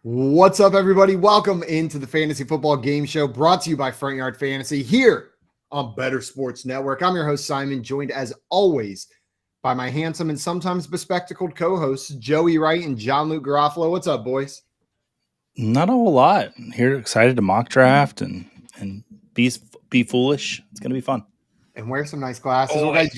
What's up, everybody? Welcome into the Fantasy Football Game Show, brought to you by Front Yard Fantasy here on Better Sports Network. I'm your host, Simon, joined as always by my handsome and sometimes bespectacled co-hosts, Joey Wright and John Luke Garofalo. What's up, boys? Not a whole lot. Here, excited to mock draft and be foolish. It's going to be fun. And wear some nice glasses. Well, guys,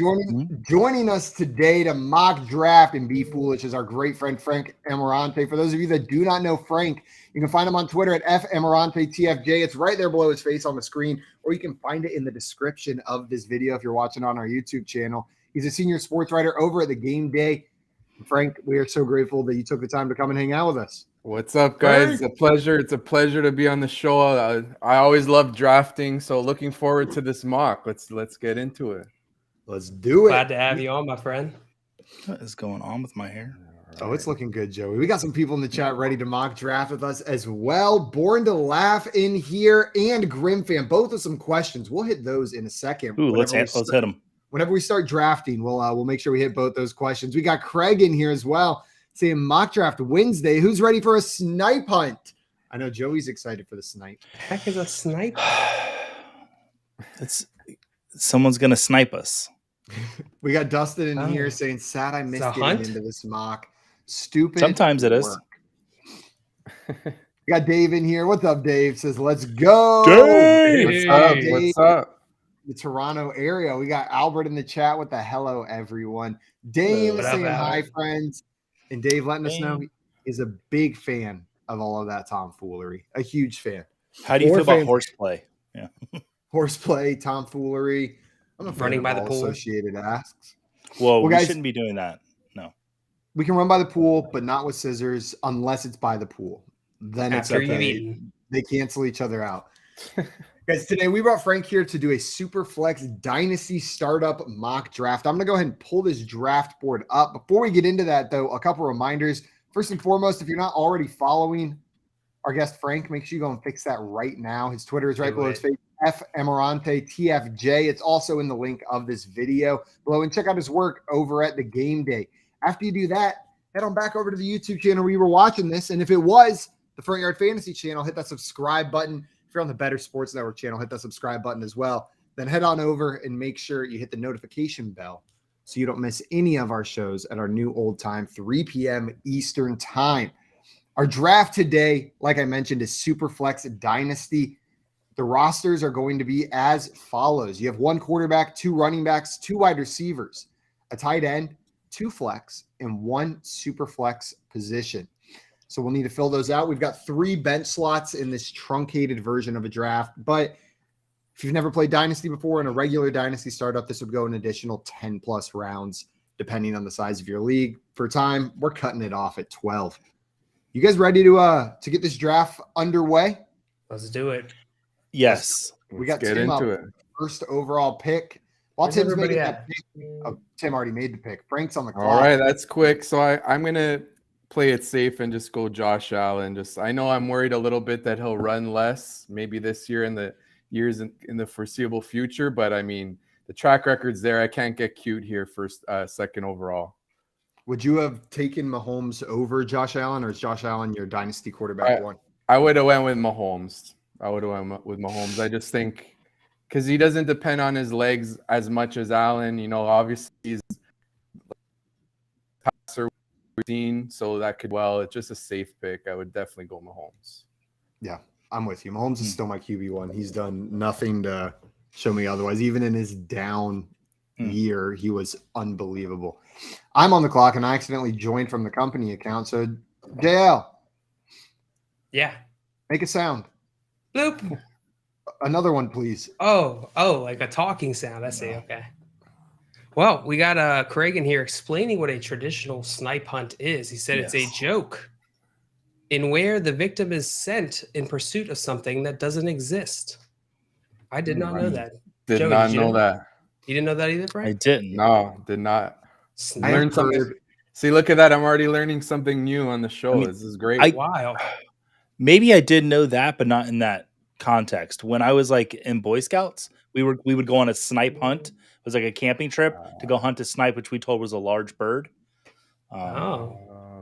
joining us today to mock draft and be foolish is our great friend Frank Ammirante. For those of you that do not know Frank, you can find him on Twitter at FAmmiranteTFJ. It's right there below his face on the screen, or you can find it in the description of this video if you're watching on our YouTube channel. He's a senior sports writer over at the Game Day. Frank, we are so grateful that you took the time to come and hang out with us. What's up, guys? It's a pleasure. It's a pleasure to be on the show. I always love drafting, so looking forward to this mock. Let's get into it. Let's do it. Glad to have you on, my friend. What is going on with my hair? Right. Oh, it's looking good, Joey. We got some people in the chat ready to mock draft with us as well. Born to Laugh in here and Grim Fan, both with some questions. We'll hit those in a second. Ooh, let's hit them. Whenever we start drafting, we'll make sure we hit both those questions. We got Craig in here as well, saying mock draft Wednesday. Who's ready for a snipe hunt? I know Joey's excited for the snipe. Heck is a snipe? Someone's gonna snipe us. We got Dustin in here saying, "Sad I missed getting into this mock. Stupid." Sometimes it is. We got Dave in here. What's up, Dave? Says, "Let's go." Dave! What's up? The Toronto area. We got Albert in the chat with the hello, everyone. Dave saying hi, friends. And Dave letting us know he's a big fan of all of that tomfoolery. A huge fan. How do you feel about horseplay? Yeah. Horseplay, tomfoolery. I'm a running by the pool. Associated asks. Well, we shouldn't be doing that. No. We can run by the pool, but not with scissors unless it's by the pool. Then after it's okay. They cancel each other out. Guys, today we brought Frank here to do a Superflex Dynasty Startup mock draft. I'm going to go ahead and pull this draft board up. Before we get into that, though, a couple reminders. First and foremost, if you're not already following our guest Frank, make sure you go and fix that right now. His Twitter is right below his face, FAmmiranteTFJ. It's also in the link of this video below. And check out his work over at the Game Day. After you do that, head on back over to the YouTube channel where you were watching this. And if it was the Front Yard Fantasy channel, hit that subscribe button. If you're on the Better Sports Network channel, hit that subscribe button as well. Then head on over and make sure you hit the notification bell so you don't miss any of our shows at our new old time, 3 p.m. Eastern time. Our draft today, like I mentioned, is Superflex Dynasty. The rosters are going to be as follows. You have 1 quarterback, 2 running backs, 2 wide receivers, a tight end, 2 flex, and 1 Superflex position. So we'll need to fill those out. We've got 3 bench slots in this truncated version of a draft. But if you've never played Dynasty before in a regular Dynasty startup, this would go an additional 10 plus rounds, depending on the size of your league. For time, we're cutting it off at 12. You guys ready to get this draft underway? Let's do it. Yes. We got Tim up, first overall pick. While Tim's making that pick, Tim already made the pick. Frank's on the clock. All right, that's quick. So I'm going to play it safe and just go Josh Allen. I know I'm worried a little bit that he'll run less, maybe this year and the years in the foreseeable future. But I mean, the track record's there. I can't get cute here first, second overall. Would you have taken Mahomes over Josh Allen, or is Josh Allen your dynasty quarterback one? I would have went with Mahomes. I just think because he doesn't depend on his legs as much as Allen. You know, obviously he's passer. So that could, it's just a safe pick. I would definitely go Mahomes. Yeah, I'm with you. Mahomes is still my QB1. He's done nothing to show me otherwise. Even in his down year, he was unbelievable. I'm on the clock, and I accidentally joined from the company account. So, JL. Yeah. Make a sound. Bloop. Another one, please. Oh, like a talking sound. I see. Okay. Well, we got Craig in here explaining what a traditional snipe hunt is. He said It's a joke in where the victim is sent in pursuit of something that doesn't exist. I did not know that. Did not know that. You didn't know that either, Frank? I didn't. No, did not. Learn something. See, look at that. I'm already learning something new on the show. This is great. Wow. Maybe I did know that, but not in that context. When I was like in Boy Scouts, we would go on a snipe hunt. It was like a camping trip to go hunt a snipe, which we told was a large bird.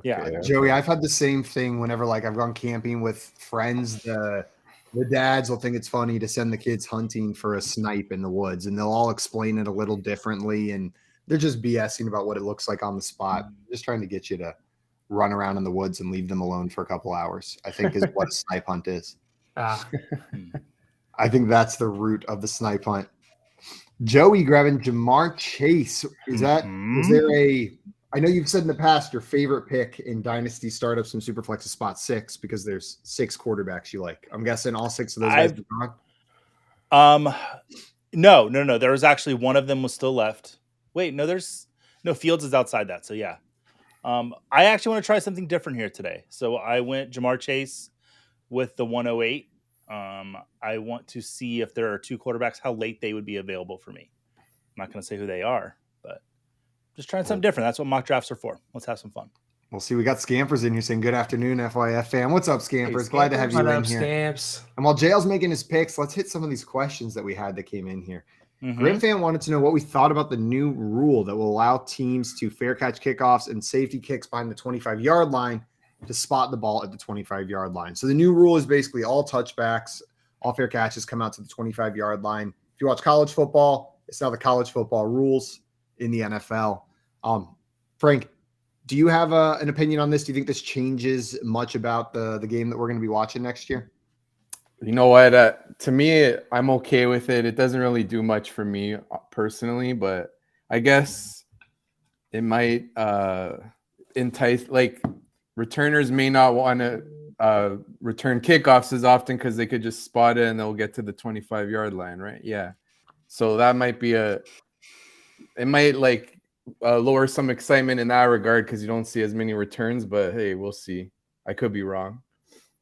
Yeah. Joey, I've had the same thing whenever like I've gone camping with friends. The dads will think it's funny to send the kids hunting for a snipe in the woods, and they'll all explain it a little differently, and they're just BSing about what it looks like on the spot, just trying to get you to run around in the woods and leave them alone for a couple hours, I think is what a snipe hunt is. I think that's the root of the snipe hunt. Joey grabbing Jamar Chase. Is there I know you've said in the past your favorite pick in Dynasty startups and Superflex is spot 6 because there's 6 quarterbacks you like. I'm guessing all 6 of those guys are gone. No. There was actually one of them was still left. Wait, no, Fields is outside that. So yeah. I actually want to try something different here today. So I went Jamar Chase with the 108. I want to see if there are 2 quarterbacks, how late they would be available for me. I'm not going to say who they are, but just trying something different. That's what mock drafts are for. Let's have some fun. We'll see. We got Scampers in here saying good afternoon, FYF fam. What's up, Scampers? Glad to have you in here. Scamps. And while Jail's making his picks, let's hit some of these questions that we had that came in here. Grim fan wanted to know what we thought about the new rule that will allow teams to fair catch kickoffs and safety kicks behind the 25-yard line to spot the ball at the 25-yard line. So the new rule is basically all touchbacks, all fair catches come out to the 25-yard line. If you watch college football, it's now the college football rules in the NFL. Frank, do you have an opinion on this? Do you think this changes much about the game that we're going to be watching next year? You know what? To me, I'm okay with it. It doesn't really do much for me personally, but I guess it might entice, like, returners may not want to return kickoffs as often because they could just spot it and they'll get to the 25-yard line, right? Yeah. So that might be it might like lower some excitement in that regard because you don't see as many returns, but hey, we'll see. I could be wrong.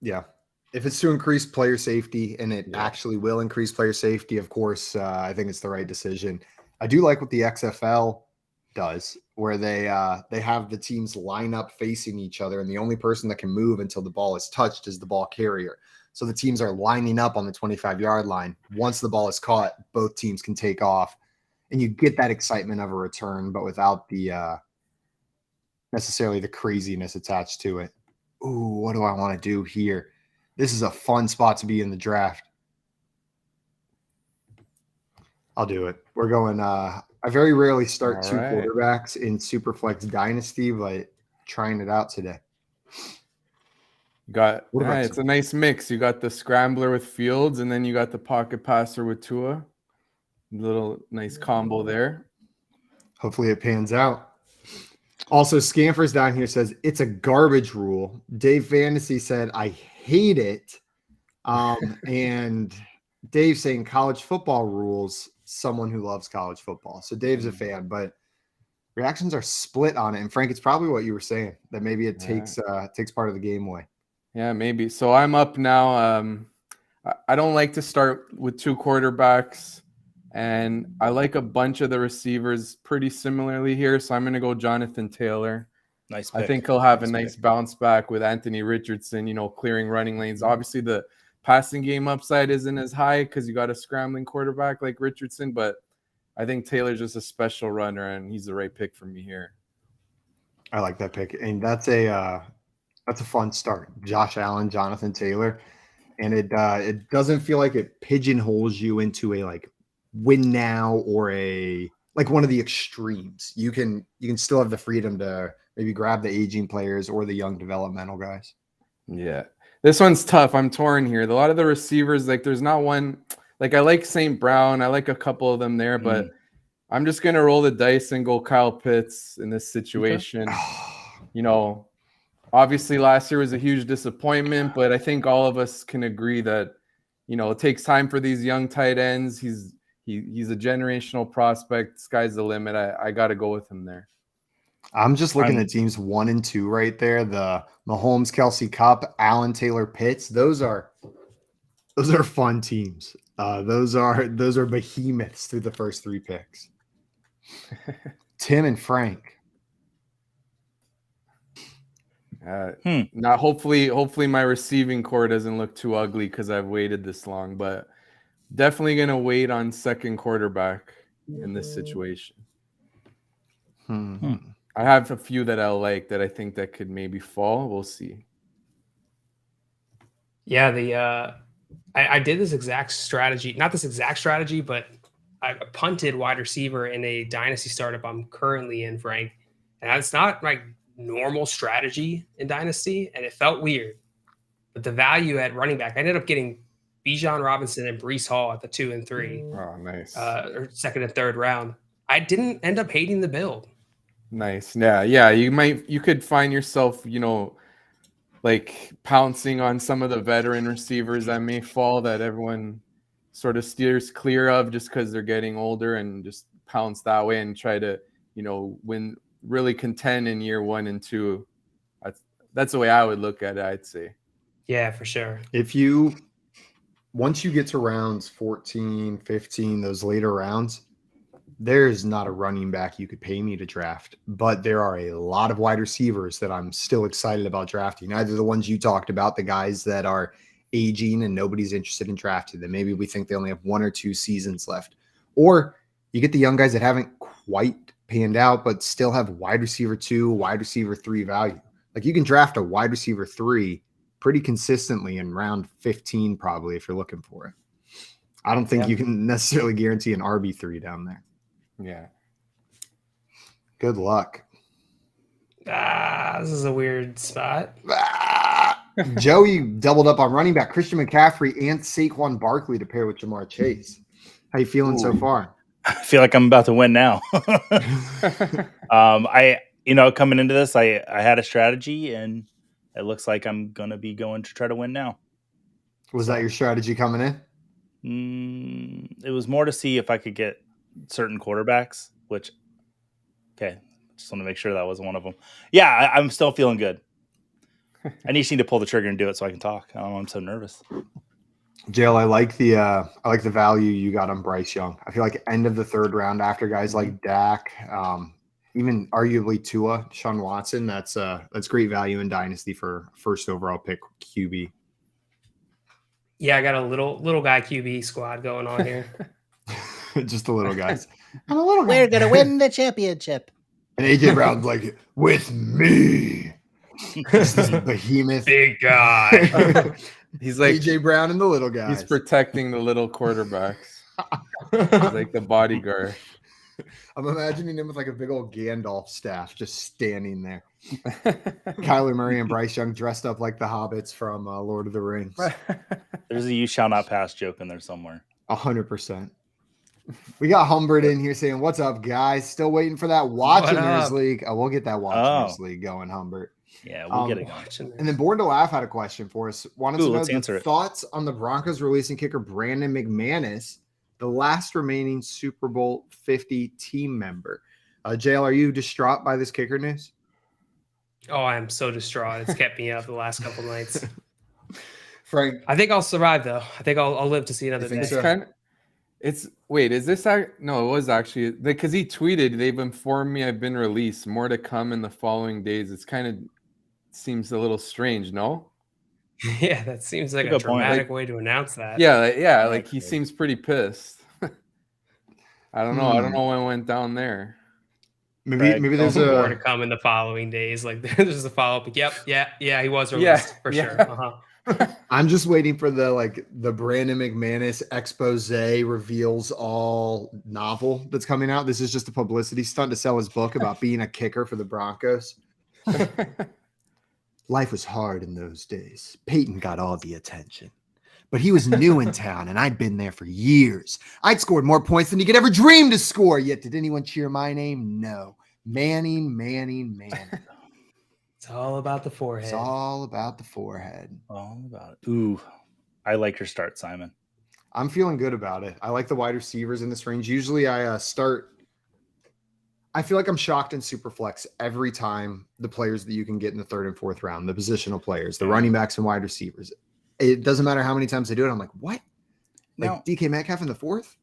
Yeah. If it's to increase player safety, and it actually will increase player safety, of course, I think it's the right decision. I do like what the XFL does, where they have the teams line up facing each other, and the only person that can move until the ball is touched is the ball carrier. So the teams are lining up on the 25-yard line. Once the ball is caught, both teams can take off, and you get that excitement of a return, but without the necessarily the craziness attached to it. Ooh, what do I want to do here? This is a fun spot to be in the draft. I'll do it. We're going I very rarely start 2 quarterbacks in Superflex Dynasty, but trying it out today. It's a nice mix. You got the scrambler with Fields, and then you got the pocket passer with Tua. Little nice combo there. Hopefully it pans out. Also, Scampers down here says it's a garbage rule. Dave Fantasy said, I hate it. And Dave saying college football rules, someone who loves college football. So Dave's a fan, but reactions are split on it. And Frank, it's probably what you were saying, that maybe it takes part of the game away. Yeah, maybe. So I'm up now. I don't like to start with 2 quarterbacks, and I like a bunch of the receivers pretty similarly here. So I'm going to go Jonathan Taylor. Nice pick. I think he'll have a nice bounce back with Anthony Richardson, clearing running lanes. Obviously, the passing game upside isn't as high because you got a scrambling quarterback like Richardson, but I think Taylor's just a special runner, and he's the right pick for me here. I like that pick. And that's a fun start. Josh Allen, Jonathan Taylor. And it doesn't feel like it pigeonholes you into a like win now or a like one of the extremes. You can still have the freedom to maybe grab the aging players or the young developmental guys. Yeah. This one's tough. I'm torn here. A lot of the receivers, like there's not one, like I like St. Brown. I like a couple of them there, but I'm just going to roll the dice and go Kyle Pitts in this situation. Okay. Obviously last year was a huge disappointment, but I think all of us can agree that, it takes time for these young tight ends. He's a generational prospect. Sky's the limit. I got to go with him there. I'm just looking at teams 1 and 2 right there. The Mahomes, Kelsey Cup, Allen, Taylor, Pitts. Those are fun teams. Those are behemoths through the first 3 picks. Tim and Frank. Now, hopefully my receiving core doesn't look too ugly because I've waited this long, but definitely gonna wait on second quarterback in this situation. I have a few that I like that I think that could maybe fall. We'll see. Yeah, I did this exact strategy, not this exact strategy, but I punted wide receiver in a dynasty startup I'm currently in, Frank. And it's not like normal strategy in dynasty, and it felt weird. But the value at running back, I ended up getting Bijan Robinson and Breece Hall at the 2 and 3, Oh, nice. or second and third round. I didn't end up hating the build. Nice. Yeah. You could find yourself, like pouncing on some of the veteran receivers that may fall that everyone sort of steers clear of just because they're getting older, and just pounce that way and try to, really contend in year 1 and 2. That's the way I would look at it, I'd say. Yeah, for sure. Once you get to rounds 14, 15, those later rounds, there's not a running back you could pay me to draft, but there are a lot of wide receivers that I'm still excited about drafting. Either the ones you talked about, the guys that are aging and nobody's interested in drafting them. Maybe we think they only have 1 or 2 seasons left. Or you get the young guys that haven't quite panned out, but still have wide receiver 2, wide receiver 3 value. Like you can draft a wide receiver 3 pretty consistently in round 15, probably, if you're looking for it. I don't think you can necessarily guarantee an RB3 down there. Yeah. Good luck. This is a weird spot. Joey doubled up on running back Christian McCaffrey and Saquon Barkley to pair with Jamar Chase. How you feeling so far? I feel like I'm about to win now. Coming into this, I had a strategy, and it looks like I'm going to be going to try to win now. Was that your strategy coming in? It was more to see if I could get certain quarterbacks, just want to make sure that wasn't one of them. Yeah, I'm still feeling good. I just need to pull the trigger and do it so I can talk. I'm so nervous. Jail, I like the value you got on Bryce Young. I feel like end of the 3rd round after guys like Dak, even arguably Tua, Sean Watson, that's great value in Dynasty for first overall pick QB. Yeah, I got a little guy QB squad going on here. Just the little guys. I'm a little guy. We're gonna win the championship. And AJ Brown's like, with me. This behemoth. Big guy. He's like AJ Brown and the little guys. He's protecting the little quarterbacks. He's like the bodyguard. I'm imagining him with like a big old Gandalf staff just standing there. Kyler Murray and Bryce Young dressed up like the hobbits from Lord of the Rings. There's a "you shall not pass" joke in there somewhere. 100%. We got Humbert in here saying, "What's up, guys? Still waiting for that Watchers League." Oh, we'll get that Watchers League going, Humbert. Yeah, we'll get it going. And then Born to Laugh had a question for us. Wanted to know the thoughts on the Broncos releasing kicker Brandon McManus, the last remaining Super Bowl 50 team member. JL, are you distraught by this kicker news? Oh, I'm so distraught. It's kept me up the last couple nights. Frank, I think I'll survive though. I think I'll live to see another day. No, it was actually because he tweeted, "They've informed me I've been released. More to come in the following days." It's kind of seems a little strange, no? Yeah, that seems like a dramatic way to announce that. Yeah, like he seems pretty pissed. I don't know. I don't know what went down there. Maybe there's more to come in the following days. Like there's a follow-up. Yeah, he was released for sure. I'm just waiting for the Brandon McManus expose reveals all novel that's coming out. This is just a publicity stunt to sell his book about being a kicker for the Broncos. Life was hard in those days. Peyton got all the attention. But he was new in town, and I'd been there for years. I'd scored more points than he could ever dream to score. Yet did anyone cheer my name? No. Manning. It's all about the forehead. It's all about the forehead. All about it. Ooh, I like your start, Simon. I'm feeling good about it. I like the wide receivers in this range. Usually I feel like I'm shocked in Superflex every time the players that you can get in the 3rd and 4th round, the positional players, the running backs and wide receivers. It doesn't matter how many times they do it. I'm like, what? Like DK Metcalf in the 4th?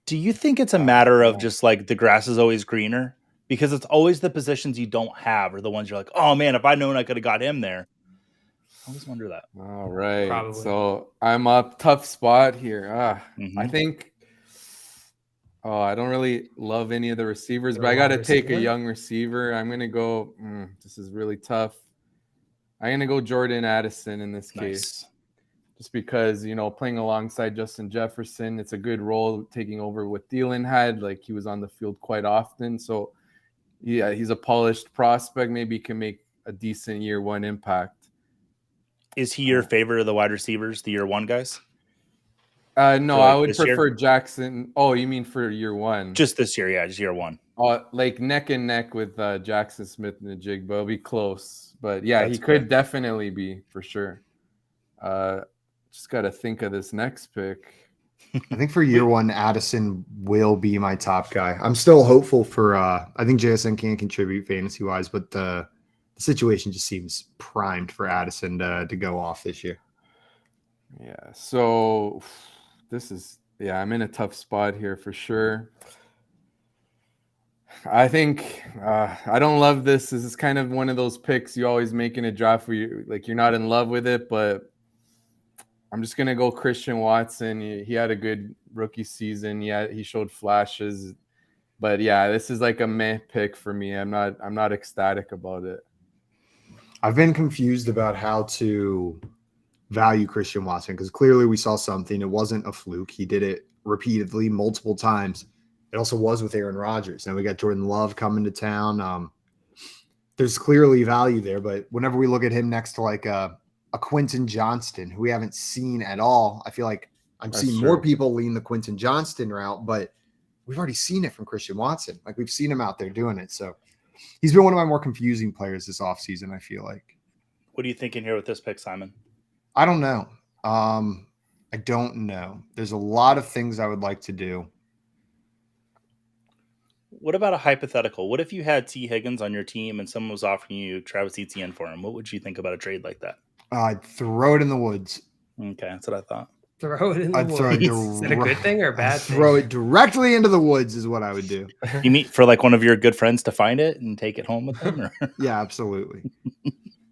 Do you think it's a matter of just like the grass is always greener? Because it's always the positions you don't have or the ones you're like, oh man, if I'd known I could have got him there. I always wonder that. All right. Probably. So I'm up tough spot here. I think Oh, I don't really love any of the receivers, You're but a I got to wide take a receiver? young receiver. I'm going to go, this is really tough. I'm going to go Jordan Addison in this case. Nice. Just because, playing alongside Justin Jefferson, it's a good role taking over what Thielen had. Like, he was on the field quite often. So, yeah, he's a polished prospect. Maybe he can make a decent year one impact. Is he your favorite of the wide receivers, the year one guys? No, like I would this year? prefer Jackson. Oh, you mean for year one? Just this year, yeah, just year one. Like neck and neck with Jackson Smith and Najigba. It'll be close. But yeah, That's he could fair. definitely be for sure. Just got to think of this next pick. I think for year one, Addison will be my top guy. I'm still hopeful for I think JSN can contribute fantasy wise, but the situation just seems primed for Addison to go off this year. Yeah. So I'm in a tough spot here for sure. I think I don't love this. This is kind of one of those picks you always make in a draft where you're not in love with it, but I'm just gonna go Christian Watson. He had a good rookie season. He showed flashes, but yeah, this is like a meh pick for me. I'm not ecstatic about it. I've been confused about how to value Christian Watson because clearly we saw something. It wasn't a fluke. He did it repeatedly, multiple times. It also was with Aaron Rodgers. Now we got Jordan Love coming to town. There's clearly value there, but whenever we look at him next to like a Quentin Johnston, who we haven't seen at all, I feel like I'm seeing more people lean the Quentin Johnston route, but we've already seen it from Christian Watson. Like we've seen him out there doing it. So he's been one of my more confusing players this offseason, I feel like. What are you thinking here with this pick, Simon? I don't know. I don't know. There's a lot of things I would like to do. What about a hypothetical? What if you had T. Higgins on your team and someone was offering you Travis Etienne for him? What would you think about a trade like that? I'd throw it in the woods. Okay, that's what I thought. Throw it in the I'd throw woods. it Is that a good thing or a bad thing? Throw it directly into the woods is what I would do. You meet for like one of your good friends to find it and take it home with them? Or? Yeah, absolutely.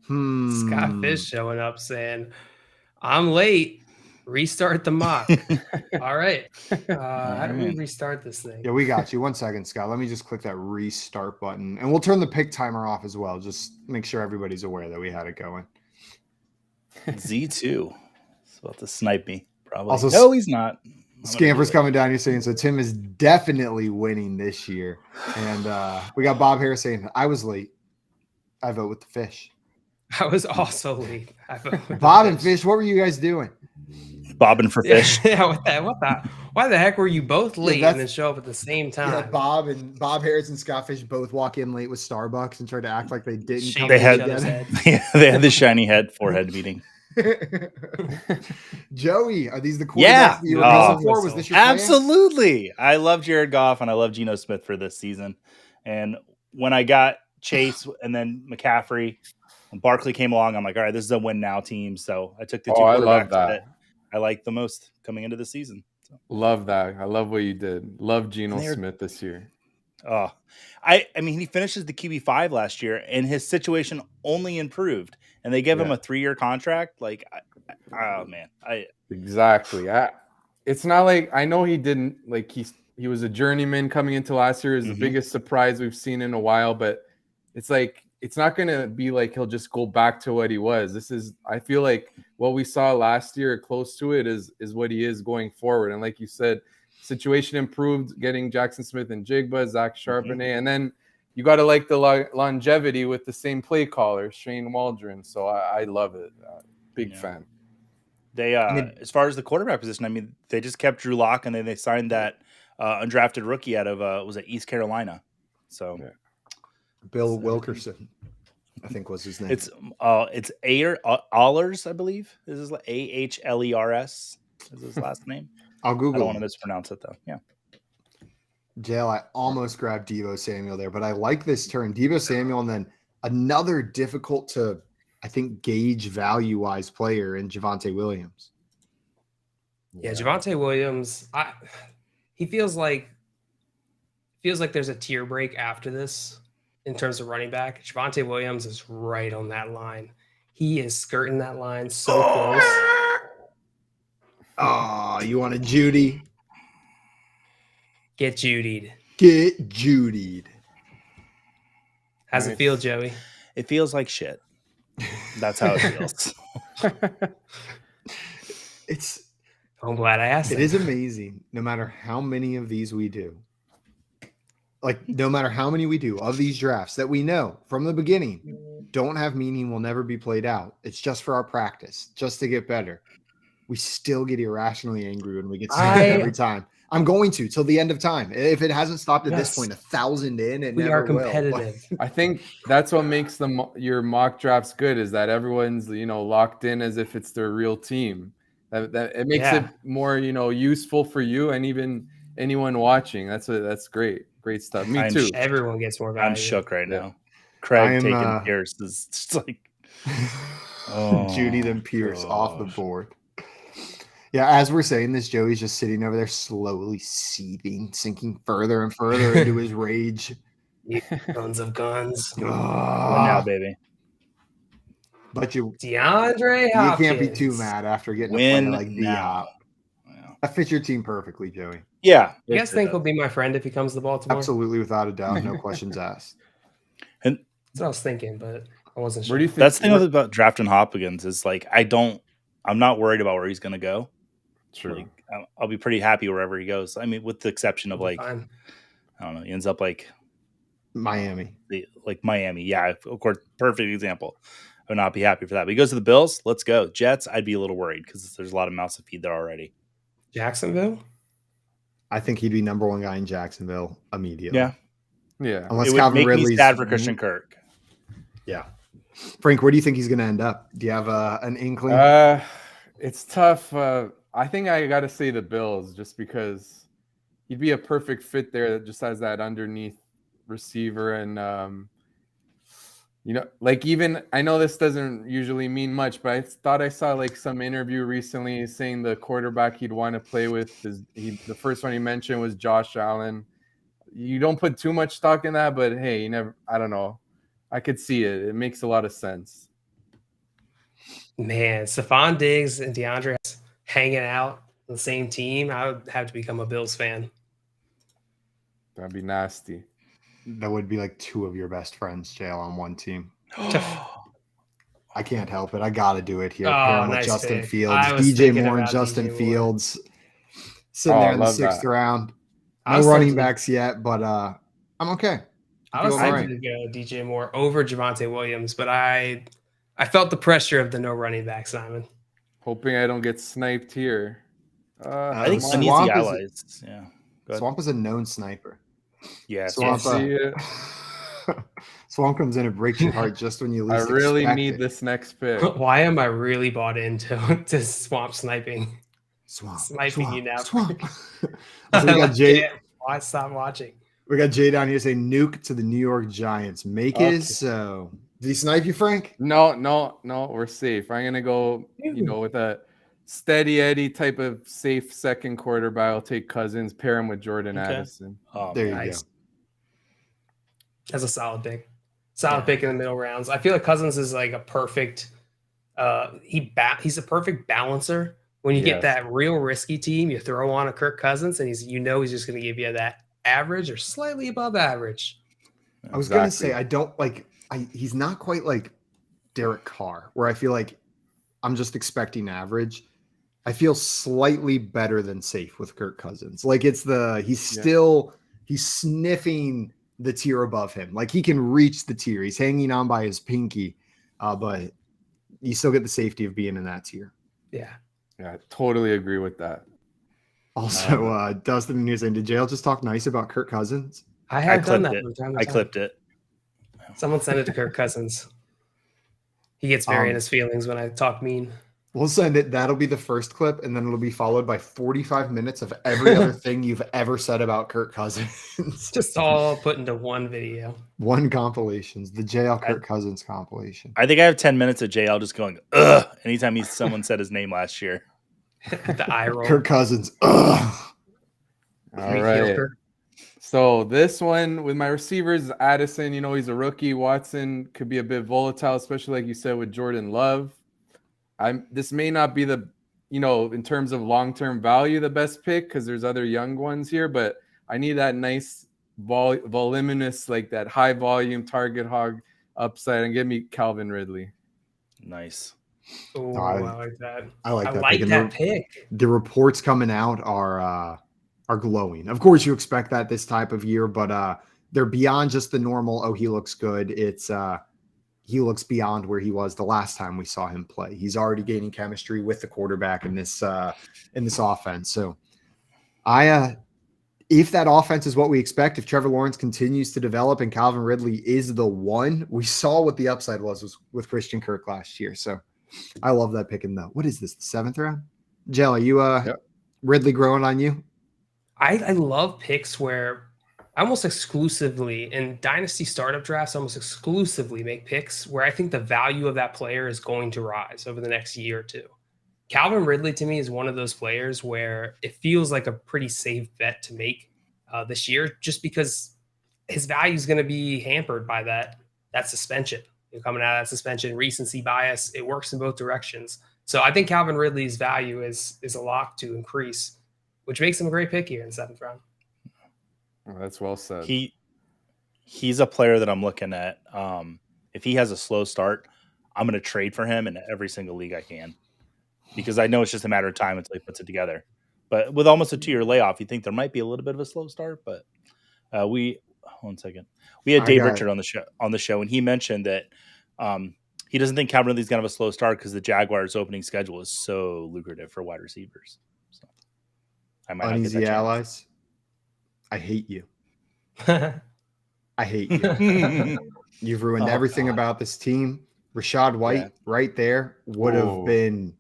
Scott Fish showing up saying, I'm late. Restart the mock. All right. How do we restart this thing? Yeah, we got you. 1 second, Scott. Let me just click that restart button. And we'll turn the pick timer off as well. Just make sure everybody's aware that we had it going. Z2. He's about to snipe me, probably. Also, no, he's not. Scamper's coming down here saying, so Tim is definitely winning this year. And we got Bob Harris saying, I was late. I vote with the fish. I was also late. I vote with Bob the and Fish, what were you guys doing? Bobbing for fish. Yeah, what the? Why the heck were you both late and then show up at the same time? Yeah, Bob Harris and Scott Fish both walk in late with Starbucks and try to act like they didn't. Shake They each had- other's heads. Yeah, they had the shiny head forehead meeting. Joey, are these the quarterbacks Yeah. that you were going for? Was this your plan? Absolutely. I love Jared Goff and I love Geno Smith for this season. And when I got Chase and then McCaffrey, when Barkley came along, I'm like, all right, this is a win now team. So I took the two I love quarterbacks that. that I like the most coming into the season. So. Love that. I love what you did. Love Geno They're- Smith this year. Oh, I mean, he finishes the QB5 last year, and his situation only improved. And they give him a 3-year contract. Like, oh man, Exactly. It's not like I know he didn't like he was a journeyman coming into last year. Is the biggest surprise we've seen in a while, but it's like it's not going to be like he'll just go back to what he was. I feel like what we saw last year, close to it, is what he is going forward. And like you said, situation improved, getting Jackson Smith and Jigba, Zach Charbonnet, and then you got to like the longevity with the same play caller, Shane Waldron. So I love it. Big fan. They as far as the quarterback position, I mean, they just kept Drew Lock, and then they signed that undrafted rookie out of was it East Carolina? So. Yeah. Bill Wilkerson, I think was his name. It's Ahlers, I believe. This is Ahlers is his last name. I'll Google. I don't want to mispronounce it though. Yeah. Jail, I almost grabbed Deebo Samuel there, but I like this turn. Deebo Samuel, and then another difficult to, I think, gauge value-wise player in Javonte Williams. Yeah, Javonte Williams, he feels like there's a tier break after this in terms of running back. Javonte Williams is right on that line. He is skirting that line so close. Oh, you want a Judy? Get Judied. Get Judied. How's it feel, Joey? It feels like shit. That's how it feels. I'm glad I asked. It is amazing. No matter how many of these we do, no matter how many we do of these drafts that we know from the beginning don't have meaning, will never be played out. It's just for our practice, just to get better. We still get irrationally angry when we get sniped every time. I'm going to till the end of time. If it hasn't stopped at this point, 1,000 in, it we never are competitive. will. I think that's what makes your mock drafts good, is that everyone's locked in as if it's their real team. That it makes it more useful for you and even anyone watching. That's great stuff. Me too. Everyone gets more value. I'm shook right now. Craig taking Pierce is just like Judy then Pierce off the board. Yeah, as we're saying this, Joey's just sitting over there slowly seething, sinking further and further into his rage. Guns of guns. Now, baby. But DeAndre Hopkins. You can't be too mad after getting a player like D-Hop. Yeah. That fits your team perfectly, Joey. Yeah. You guys think he'll be my friend if he comes to Baltimore? Absolutely, without a doubt. No questions asked. And that's what I was thinking, but I wasn't sure. Where do you think that's the thing about drafting Hopkins is I'm not worried about where he's going to go. True. I'll be pretty happy wherever he goes. I mean, with the exception of I don't know, he ends up like Miami. Miami. Yeah, of course, perfect example. I would not be happy for that. But he goes to the Bills. Let's go. Jets, I'd be a little worried because there's a lot of mouths to feed there already. Jacksonville? I think he'd be number one guy in Jacksonville immediately. Yeah. Unless it would Calvin make Ridley's me sad for Christian Kirk. Yeah. Frank, where do you think he's going to end up? Do you have an inkling? It's tough. I think I got to say the Bills, just because he'd be a perfect fit there that just has that underneath receiver. And, even I know this doesn't usually mean much, but I thought I saw some interview recently saying the quarterback he'd want to play with the first one he mentioned was Josh Allen. You don't put too much stock in that, but hey, I don't know. I could see it. It makes a lot of sense. Man, Stephon Diggs and DeAndre hanging out on the same team, I would have to become a Bills fan. That'd be nasty. That would be like two of your best friends, JL, on one team. I can't help it. I got to do it here. Pairing with Justin Fields, DJ Moore and Justin Fields sitting there in the sixth round. No running backs yet, but I'm okay. I was tempted to go DJ Moore over Javonte Williams, but I felt the pressure of the no running back, Simon. Hoping I don't get sniped here. I think Uneasy allies. Yeah. Swamp is a known sniper. Yeah. Swamp comes in and breaks your heart just when you least expect it. I really need this next pick. Why am I really bought into Swamp sniping? Sniping you now. Swamp. So we got Jay. Why stop watching? We got Jay down here saying nuke to the New York Giants. Make it so. Did he snipe you, Frank? No. We're safe. I'm gonna go, with a steady Eddie type of safe second quarterback. I'll take Cousins, pair him with Jordan Addison. Oh, there you go. That's a solid pick. Pick in the middle rounds. I feel like Cousins is like a perfect. He's a perfect balancer. When you get that real risky team, you throw on a Kirk Cousins, and he's just going to give you that average or slightly above average. I was going to say he's not quite like Derek Carr, where I feel like I'm just expecting average. I feel slightly better than safe with Kirk Cousins. Like he's sniffing the tier above him. Like he can reach the tier. He's hanging on by his pinky, but you still get the safety of being in that tier. Yeah. Yeah, I totally agree with that. Also, Dustin and saying, did JL just talk nice about Kirk Cousins? I have done that. I clipped it. Someone sent it to Kirk Cousins. He gets very in his feelings when I talk mean. We'll send it. That'll be the first clip, and then it'll be followed by 45 minutes of every other thing you've ever said about Kirk Cousins. Just all put into one video. One compilations, the JL Kirk Cousins compilation. I think I have 10 minutes of JL just going, ugh, anytime someone said his name last year. The eye roll. Kirk Cousins, ugh. All right. So this one with my receivers, Addison, he's a rookie. Watson could be a bit volatile, especially like you said with Jordan Love. This may not be the, in terms of long-term value, the best pick because there's other young ones here, but I need that nice voluminous, like that high volume target hog upside, and give me Calvin Ridley. Nice. Oh, I I like that. I like I that like pick. And that pick. the reports coming out are glowing. Of course, you expect that this type of year, but they're beyond just the normal. Oh, he looks good. It's he looks beyond where he was the last time we saw him play. He's already gaining chemistry with the quarterback in this offense. So, if that offense is what we expect, if Trevor Lawrence continues to develop and Calvin Ridley is the one, we saw what the upside was with Christian Kirk last year. So I love that pick in the, what is this, the 7th round? Jell, are you Yep. Ridley growing on you? I love picks where I almost exclusively in dynasty startup drafts, almost exclusively make picks where I think the value of that player is going to rise over the next year or two. Calvin Ridley to me is one of those players where it feels like a pretty safe bet to make this year, just because his value is going to be hampered by that suspension. You're coming out of that suspension, recency bias. It works in both directions. So I think Calvin Ridley's value is a lock to increase, which makes him a great pick here in the 7th round. Oh, that's well said. He's a player that I'm looking at. If he has a slow start, I'm going to trade for him in every single league I can, because I know it's just a matter of time until he puts it together. But with almost a 2-year layoff, you think there might be a little bit of a slow start. But we had Dave Richard on the show, and he mentioned that he doesn't think Calvin Ridley's going to have a slow start because the Jaguars' opening schedule is so lucrative for wide receivers. So I might Uneasy allies. I hate you. I hate you. You've ruined everything about this team. Rashad White right there would have been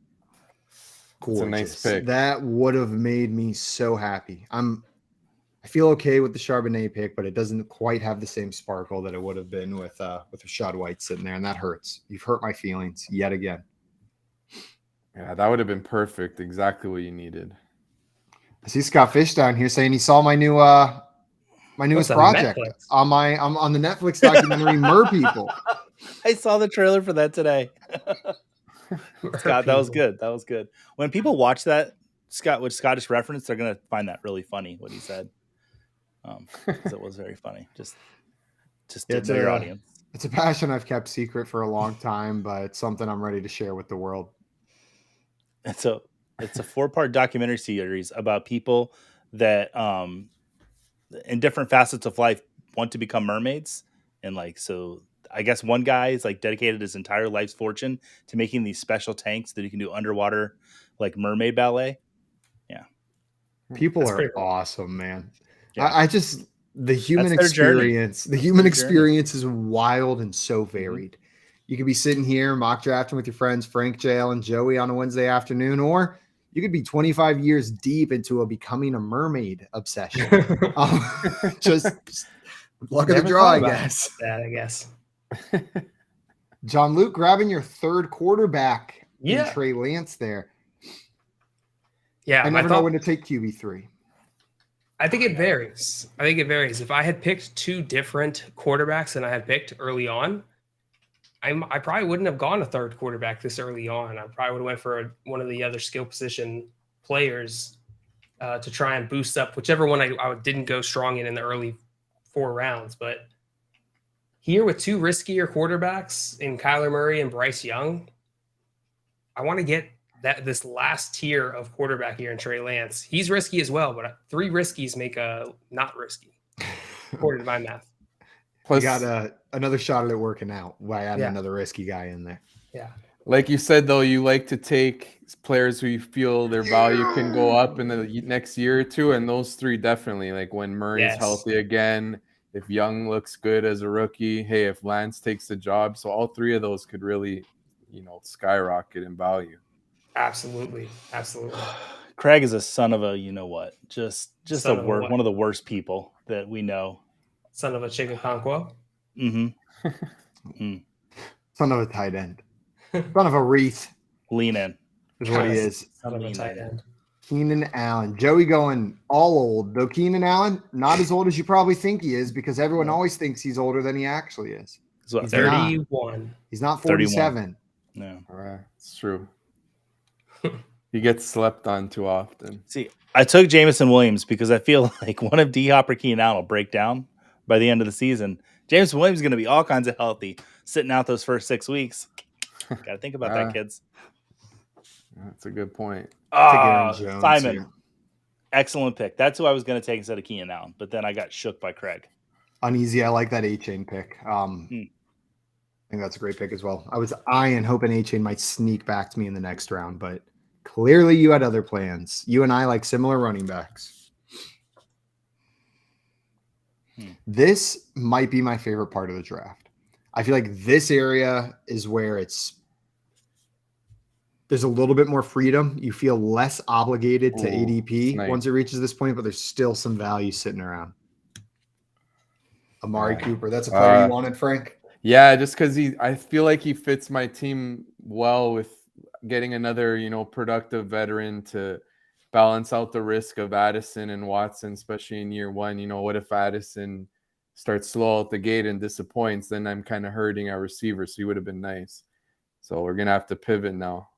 gorgeous. That's a nice pick. That would have made me so happy. I feel okay with the Charbonnet pick, but it doesn't quite have the same sparkle that it would have been with Rashad White sitting there, and that hurts. You've hurt my feelings yet again. Yeah, that would have been perfect. Exactly what you needed. I see Scott Fish down here saying he saw my new my newest project on the Netflix documentary Mer People. I saw the trailer for that today. Scott, that was good. That was good. When people watch that, Scott, with Scottish reference, they're gonna find that really funny what he said. Because it was very funny. Just to know your audience. It's a passion I've kept secret for a long time, but it's something I'm ready to share with the world. It's a 4-part documentary series about people that in different facets of life want to become mermaids. And so I guess one guy is dedicated his entire life's fortune to making these special tanks that he can do underwater, mermaid ballet. Yeah. People are awesome, man. Yeah. The human experience, is wild and so varied. You could be sitting here mock drafting with your friends, Frank, JL, and Joey on a Wednesday afternoon, or you could be 25 years deep into becoming a mermaid obsession. Just luck of the draw, I guess. That, I guess. John Luke grabbing your 3rd quarterback in Trey Lance there. Yeah, I never know when to take QB3. I think it varies. If I had picked 2 different quarterbacks than I had picked early on, I probably wouldn't have gone a 3rd quarterback this early on. I probably would have went for one of the other skill position players to try and boost up whichever one I didn't go strong in the early 4 rounds. But here with 2 riskier quarterbacks in Kyler Murray and Bryce Young, I want to get this last tier of quarterback here in Trey Lance. He's risky as well, but 3 riskies make a not risky, according to my math. Plus, you got another shot at it working out by adding another risky guy in there. Yeah. Like you said, though, you like to take players who you feel their value can go up in the next year or two, and those 3 definitely. Like when Murray's healthy again, if Young looks good as a rookie, hey, if Lance takes the job. So all 3 of those could really, skyrocket in value. Absolutely. Craig is a son of a just one of the worst people that we know. Son of a chicken conquo. Mm-hmm. Son of a tight end. Son of a wreath. Lean in. Is what he is. Son of a tight end. Keenan Allen. Joey going all old. Though Keenan Allen, not as old as you probably think he is, because everyone always thinks he's older than he actually is. He's 31. He's not 47. No. All right. It's true. He gets slept on too often. See, I took Jameson Williams because I feel like one of D-Hop or Keenan Allen will break down by the end of the season. Jameson Williams is going to be all kinds of healthy, sitting out those first 6 weeks. Got to think about that, kids. That's a good point. Take Aaron Jones Simon, here. excellent pick. That's who I was going to take instead of Keenan Allen, but then I got shook by Craig. Uneasy. I like that A-Chain pick. I think that's a great pick as well. I was hoping A-Chain might sneak back to me in the next round, but clearly you had other plans. You and I like similar running backs. This might be my favorite part of the draft. I feel like this area is where there's a little bit more freedom. You feel less obligated to ADP once it reaches this point, but there's still some value sitting around. Amari Cooper. That's a player you wanted, Frank? Yeah, just because I feel like he fits my team well with getting another, productive veteran to balance out the risk of Addison and Watson, especially in year one. What if Addison starts slow out the gate and disappoints? Then I'm kind of hurting our receiver, so he would have been nice. So we're going to have to pivot now.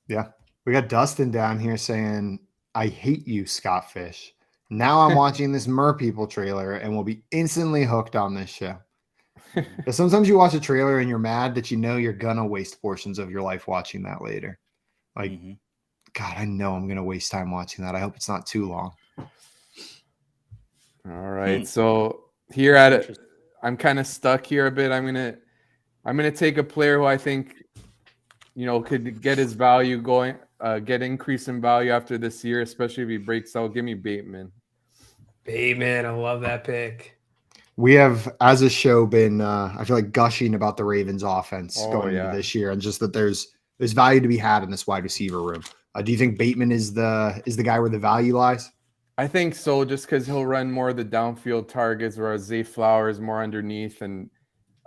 Yeah. We got Dustin down here saying, I hate you, Scott Fish. Now I'm watching this People trailer and will be instantly hooked on this show. But sometimes you watch a trailer and you're mad that you're going to waste portions of your life watching that later. Like, God, I know I'm going to waste time watching that. I hope it's not too long. All right. So here at it, I'm kind of stuck here a bit. I'm gonna take a player who I think, could get his value going, get increase in value after this year, especially if he breaks out. Give me Bateman. Bateman, I love that pick. We have, as a show, been I feel like gushing about the Ravens offense going into this year, and just that there's value to be had in this wide receiver room. Do you think Bateman is the guy where the value lies? I think so, just because he'll run more of the downfield targets, whereas Zay Flowers more underneath. And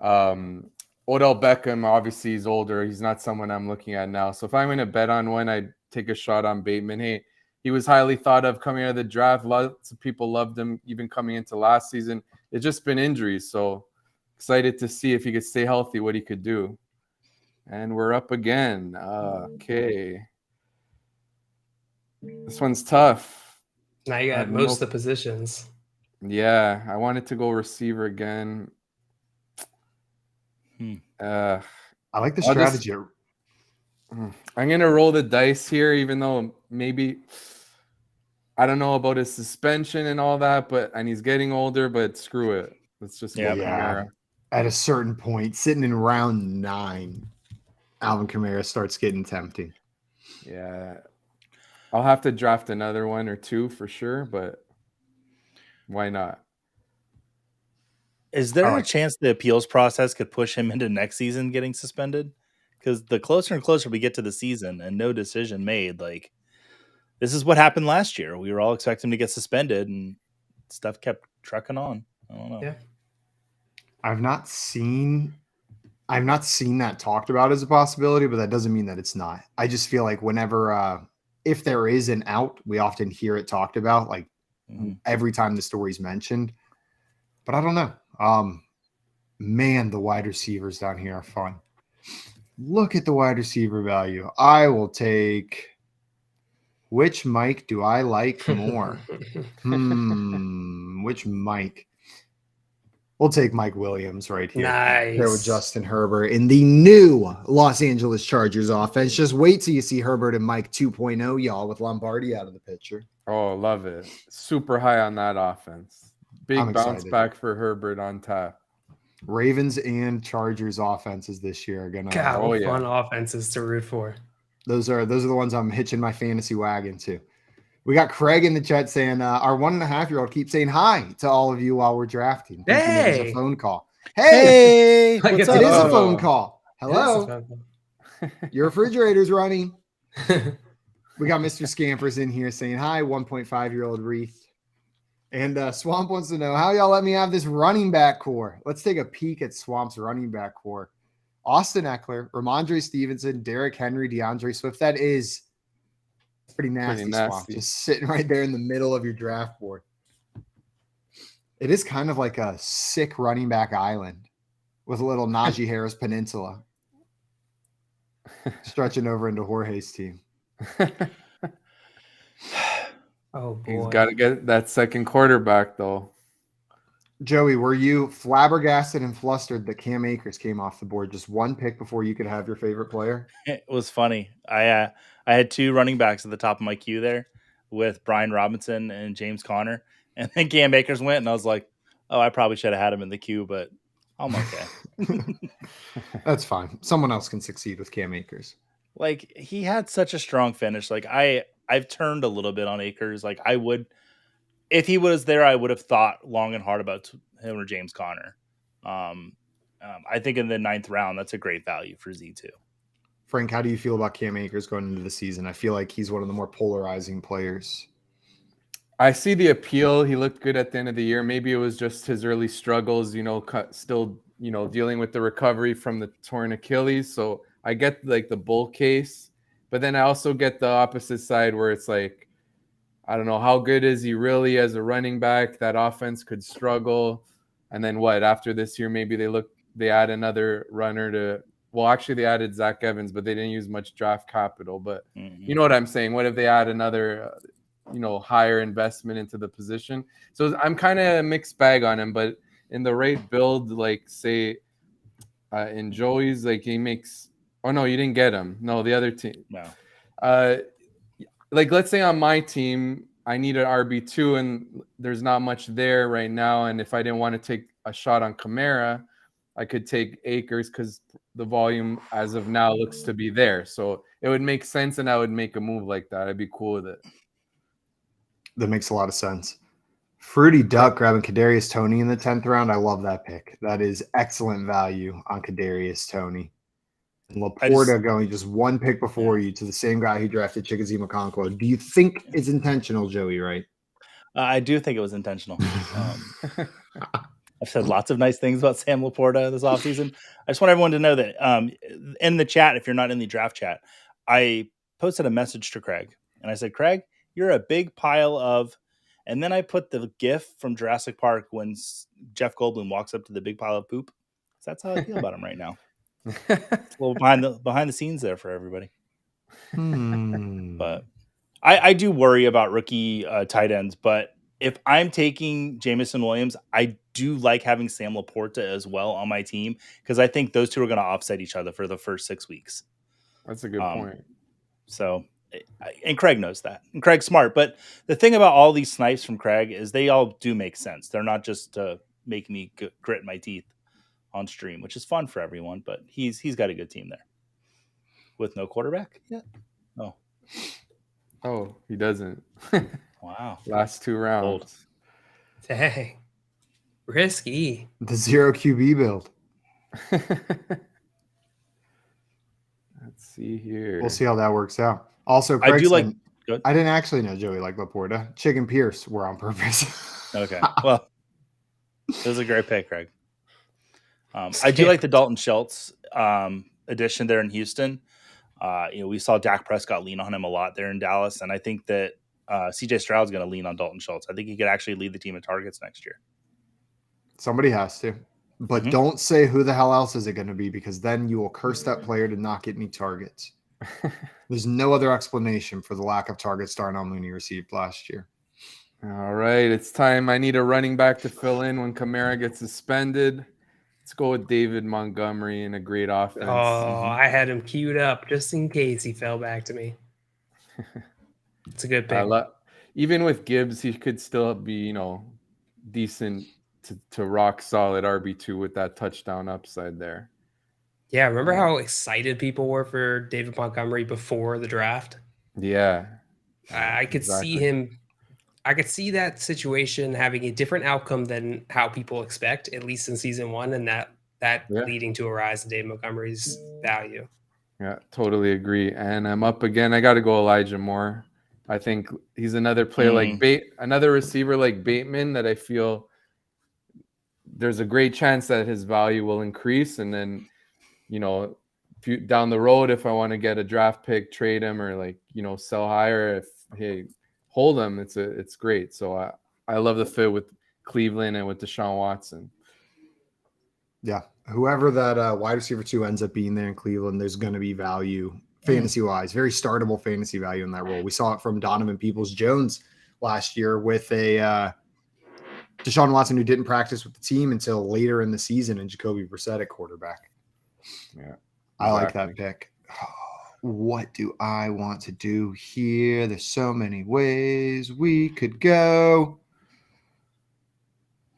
Odell Beckham, obviously, he's older. He's not someone I'm looking at now. So if I'm going to bet on one, I'd take a shot on Bateman. Hey, he was highly thought of coming out of the draft. Lots of people loved him, even coming into last season. It's just been injuries. So excited to see if he could stay healthy, what he could do. And we're up again. Okay. This one's tough. Now you got most of the positions. Yeah, I wanted to go receiver again. I like the strategy. I'm going to roll the dice here, even though maybe I don't know about his suspension and all that, and he's getting older, but screw it. Let's just go Kamara. At a certain point, sitting in round 9, Alvin Kamara starts getting tempting. Yeah. I'll have to draft another one or two for sure, but why not? Is there a chance the appeals process could push him into next season getting suspended? Because the closer and closer we get to the season and no decision made, like this is what happened last year. We were all expecting him to get suspended and stuff kept trucking on. I don't know. Yeah. I've not seen that talked about as a possibility, but that doesn't mean that it's not. I just feel like whenever if there is an out, we often hear it talked about, like every time the story's mentioned. But I don't know. Man, the wide receivers down here are fun. Look at the wide receiver value. I will take. Which Mike do I like more? Which Mike? We'll take Mike Williams right here. Nice. Here with Justin Herbert in the new Los Angeles Chargers offense. Just wait till you see Herbert and Mike 2.0, y'all, with Lombardi out of the picture. Oh, love it. Super high on that offense. Big bounce back for Herbert on tap. Ravens and Chargers offenses this year are gonna. God, fun offenses to root for. Those are the ones I'm hitching my fantasy wagon to. We got Craig in the chat saying our 1.5-year-old keeps saying hi to all of you while we're drafting. Hey, it's a phone call. Hey, what's up? It is a phone call. Hello, your refrigerator's running. We got Mr. Scampers in here saying hi. 1.5-year-old Wreath. And Swamp wants to know how y'all let me have this running back core. Let's take a peek at Swamp's running back core. Austin Eckler, Ramondre Stevenson, Derrick Henry, DeAndre Swift. That is pretty nasty. Swamp. Just sitting right there in the middle of your draft board. It is kind of like a sick running back island with a little Najee Harris Peninsula stretching over into Jorge's team. Oh boy. He's got to get that second quarterback, though. Joey, were you flabbergasted and flustered that Cam Akers came off the board just one pick before you could have your favorite player? It was funny. I had 2 running backs at the top of my queue there with Brian Robinson and James Conner, and then Cam Akers went, and I was like, oh, I probably should have had him in the queue, but I'm okay. That's fine. Someone else can succeed with Cam Akers. Like, he had such a strong finish. Like, I've turned a little bit on Akers. Like, I would, if he was there, I would have thought long and hard about him or James Conner. I think in the 9th round, that's a great value for Z2. Frank, how do you feel about Cam Akers going into the season? I feel like he's one of the more polarizing players. I see the appeal. He looked good at the end of the year. Maybe it was just his early struggles, still, dealing with the recovery from the torn Achilles. So I get like the bull case, but then I also get the opposite side where it's like, I don't know, how good is he really as a running back? That offense could struggle. And then what, after this year, maybe they add another runner to, well, actually they added Zach Evans, but they didn't use much draft capital. But you know what I'm saying? What if they add another, higher investment into the position? So I'm kind of a mixed bag on him, but in the right build, like say in Joey's, like he makes, oh no, you didn't get him. No, the other team. No. Like let's say on my team, I need an RB2 and there's not much there right now. And if I didn't want to take a shot on Kamara, I could take Akers because the volume as of now looks to be there. So it would make sense and I would make a move like that. I'd be cool with it. That makes a lot of sense. Fruity Duck grabbing Kadarius Toney in the 10th round. I love that pick. That is excellent value on Kadarius Toney. And Laporta going just one pick before you to the same guy who drafted Chickasee McConkle. Do you think it's intentional, Joey, right? I do think it was intentional. I've said lots of nice things about Sam Laporta this offseason. I just want everyone to know that in the chat, if you're not in the draft chat, I posted a message to Craig. And I said, Craig, you're a big pile of, and then I put the GIF from Jurassic Park when Jeff Goldblum walks up to the big pile of poop. So that's how I feel about him right now. It's a little behind the scenes there for everybody. But I do worry about rookie tight ends. But if I'm taking Jamison Williams, I do like having Sam Laporta as well on my team because I think those two are going to offset each other for the first 6 weeks. That's a good point. So. And Craig knows that. And Craig's smart. But the thing about all these snipes from Craig is they all do make sense. They're not just to make me grit my teeth on stream, which is fun for everyone. But he's got a good team there. With no quarterback? Yeah. Oh, he doesn't. Wow. Last 2 rounds. Old. Dang. Risky. The 0 QB build. Let's see here. We'll see how that works out. Also, I do like. I didn't actually know Joey like Laporta. Chick and Pierce were on purpose. Okay. Well, it was a great pick, Craig. I do like the Dalton Schultz addition there in Houston. We saw Dak Prescott lean on him a lot there in Dallas, and I think that CJ Stroud's going to lean on Dalton Schultz. I think he could actually lead the team in targets next year. Somebody has to. But don't say who the hell else is it going to be because then you will curse that player to not get any targets. There's no other explanation for the lack of targets Darnell Mooney received last year. All right, it's time. I need a running back to fill in when Kamara gets suspended. Let's go with David Montgomery and a great offense. Oh, I had him queued up just in case he fell back to me. It's a good pick. Even with Gibbs, he could still be, decent to rock solid RB2 with that touchdown upside there. Yeah, remember how excited people were for David Montgomery before the draft? Yeah. I could see him. I could see that situation having a different outcome than how people expect, at least in season 1, and that leading to a rise in David Montgomery's value. Yeah, totally agree. And I'm up again. I got to go Elijah Moore. I think he's another player another receiver like Bateman that I feel there's a great chance that his value will increase. And then, down the road, if I want to get a draft pick, trade him or sell higher, hold him, it's great. So I love the fit with Cleveland and with Deshaun Watson. Yeah. Whoever that wide receiver 2 ends up being there in Cleveland, there's going to be value fantasy-wise. Very startable fantasy value in that role. We saw it from Donovan Peoples-Jones last year with a Deshaun Watson who didn't practice with the team until later in the season, and Jacoby Brissett at quarterback. Yeah, I like that pick. What do I want to do here? There's so many ways we could go.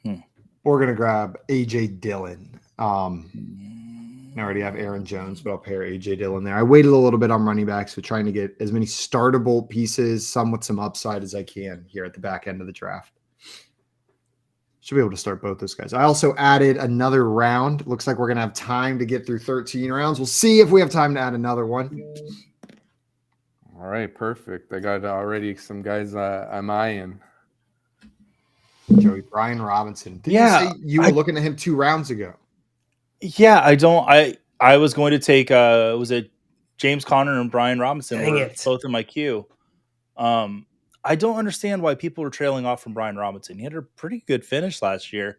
We're going to grab A.J. Dillon. I already have Aaron Jones, but I'll pair A.J. Dillon there. I waited a little bit on running backs, so trying to get as many startable pieces, some with some upside as I can here at the back end of the draft. Should be able to start both those guys. I also added another round. Looks like we're going to have time to get through 13 rounds. We'll see if we have time to add another one. All right, perfect. I got already some guys I'm eyeing. Joey, Brian Robinson. Didn't you say you were looking at him 2 rounds ago? Yeah, I was going to take was it James Conner and Brian Robinson were both in my queue. I don't understand why people are trailing off from Brian Robinson. He had a pretty good finish last year,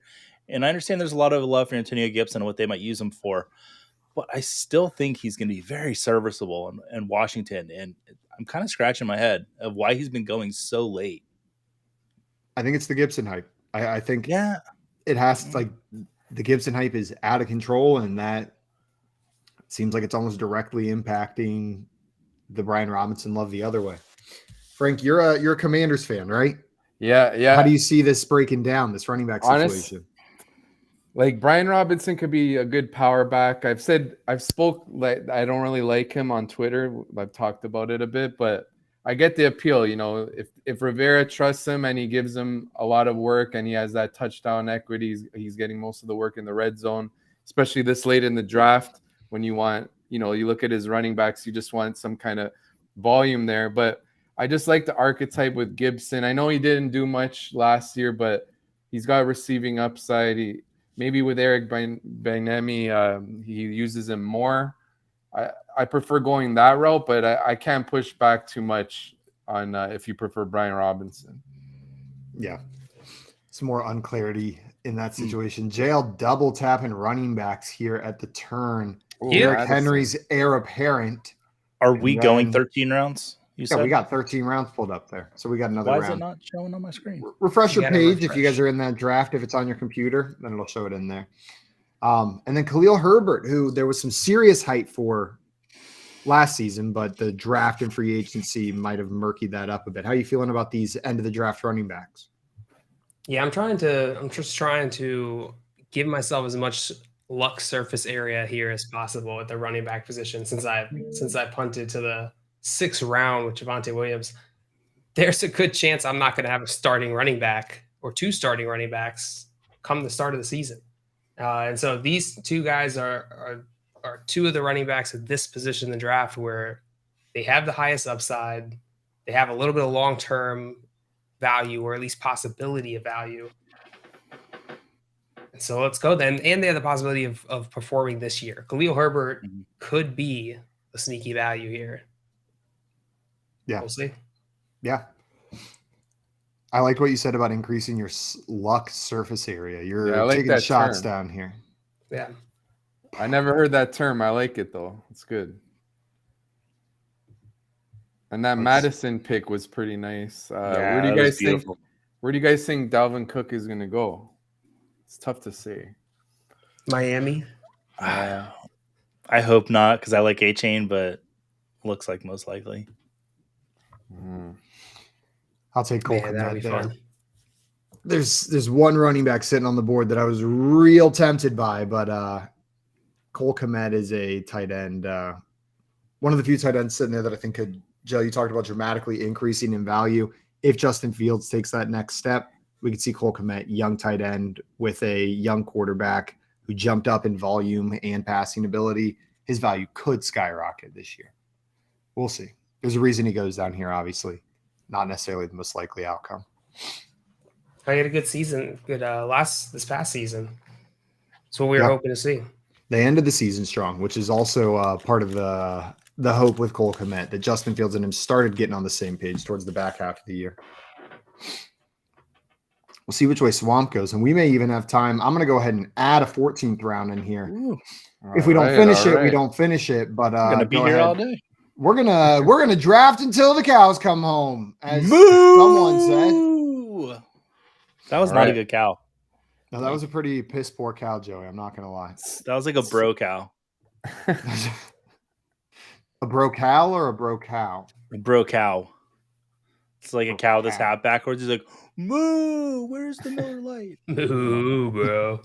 and I understand there's a lot of love for Antonio Gibson and what they might use him for, but I still think he's going to be very serviceable in Washington, and I'm kind of scratching my head of why he's been going so late. I think it's the Gibson hype. I think it has, like, the Gibson hype is out of control, and that seems like it's almost directly impacting the Brian Robinson love the other way. Frank, you're a Commanders fan, right? Yeah. How do you see this breaking down, this running back situation? Like, Brian Robinson could be a good power back. I don't really like him on Twitter. I've talked about it a bit, but I get the appeal. You know, if Rivera trusts him and he gives him a lot of work and he has that touchdown equity, he's getting most of the work in the red zone, especially this late in the draft when you want, you look at his running backs, you just want some kind of volume there. But I just like the archetype with Gibson. I know he didn't do much last year, but he's got receiving upside. Maybe with Eric Bieniemy, he uses him more. I prefer going that route, but I can't push back too much on if you prefer Brian Robinson. Yeah. Some more unclarity in that situation. JL double tapping running backs here at the turn. Derrick Henry's heir apparent. Are we going 13 rounds? You said? We got 13 rounds pulled up there. So we got another round. Why is it not showing on my screen? Refresh your page if you guys are in that draft. If it's on your computer, then it'll show it in there. And then Khalil Herbert, who there was some serious hype for last season, but the draft and free agency might have murkied that up a bit. How are you feeling about these end of the draft running backs? Yeah, I'm just trying to give myself as much luck surface area here as possible at the running back position since I punted to the 6th round with Javonte Williams. There's a good chance I'm not going to have a starting running back or 2 starting running backs come the start of the season. And so these 2 guys are 2 of the running backs at this position in the draft where they have the highest upside. They have a little bit of long-term value, or at least possibility of value. And so let's go then. And they have the possibility of performing this year. Khalil Herbert could be a sneaky value here. Yeah. We'll see. Yeah. I liked what you said about increasing your luck surface area. You're taking shots down here. Yeah. I never heard that term. I like it, though. It's good. And that Madison pick was pretty nice. Where do you guys think Dalvin Cook is going to go? It's tough to say. Miami? I hope not, because I like A-Chain, but looks like most likely. I'll take Cole Kmet there. There's one running back sitting on the board that I was real tempted by, but Cole Kmet is a tight end. One of the few tight ends sitting there that I think could, Joe, you talked about dramatically increasing in value. If Justin Fields takes that next step, we could see Cole Kmet, young tight end with a young quarterback who jumped up in volume and passing ability. His value could skyrocket this year. We'll see. There's a reason he goes down here, obviously. Not necessarily the most likely outcome. I had a good season, this past season. That's what we were hoping to see. They ended the season strong, which is also part of the hope with Cole Kmet, that Justin Fields and him started getting on the same page towards the back half of the year. We'll see which way Swamp goes, and we may even have time. I'm going to go ahead and add a 14th round in here. If we don't finish it, we don't finish it. But I'm going to be here all day. We're gonna draft until the cows come home, as someone said. That was not a good cow. No, that was a pretty piss poor cow, Joey. I'm not gonna lie. That was like a bro cow. A bro cow or a bro cow? A bro cow. It's like a cow that's half backwards. He's like, moo, where's the Miller Lite? Moo, bro.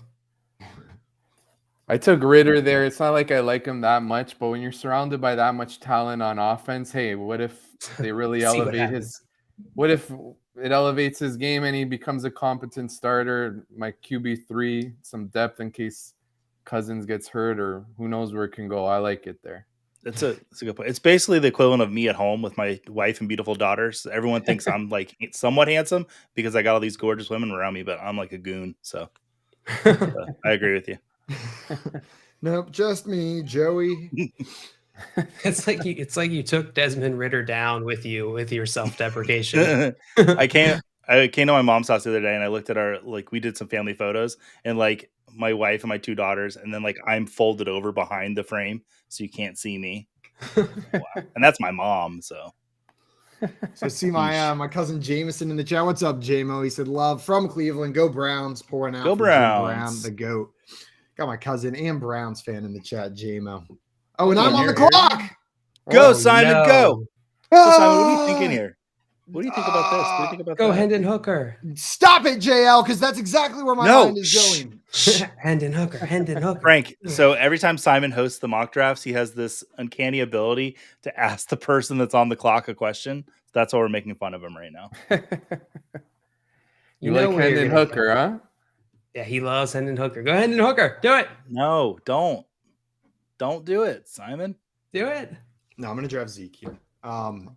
I took Ritter there. It's not like I like him that much, but when you're surrounded by that much talent on offense, hey, what if they really elevate his? What if it elevates his game and he becomes a competent starter? My QB3, some depth in case Cousins gets hurt or who knows where it can go. I like it there. That's a good point. It's basically the equivalent of me at home with my wife and beautiful daughters. Everyone thinks I'm like somewhat handsome because I got all these gorgeous women around me, but I'm like a goon. So I agree with you. Nope, just me, Joey. It's like you took Desmond Ritter down with you with your self-deprecation. I came to my mom's house the other day and I looked at we did some family photos and like my wife and my two daughters, and then like I'm folded over behind the frame so you can't see me. Wow. And that's my mom. So see my cousin Jameson in the chat. What's up, JMO? He said, love from Cleveland. Go Browns. Pouring out. Go for Jim Browns. Brown, the GOAT. Got my cousin and Browns fan in the chat, JMO. Oh, and I'm on the clock. Go, Simon, go. Oh! So, Simon, what are you thinking here? What do you think about this? What do you think about Go that? Hendon Hooker. Stop it, JL, because that's exactly where my mind is going. Hendon Hooker. Frank, so every time Simon hosts the mock drafts, he has this uncanny ability to ask the person that's on the clock a question. That's why we're making fun of him right now. you like Hendon Hooker, huh? Yeah, he loves Hendon Hooker. Go Hendon Hooker. Do it. No, don't. Don't do it, Simon. Do it. No, I'm going to draft Zeke here.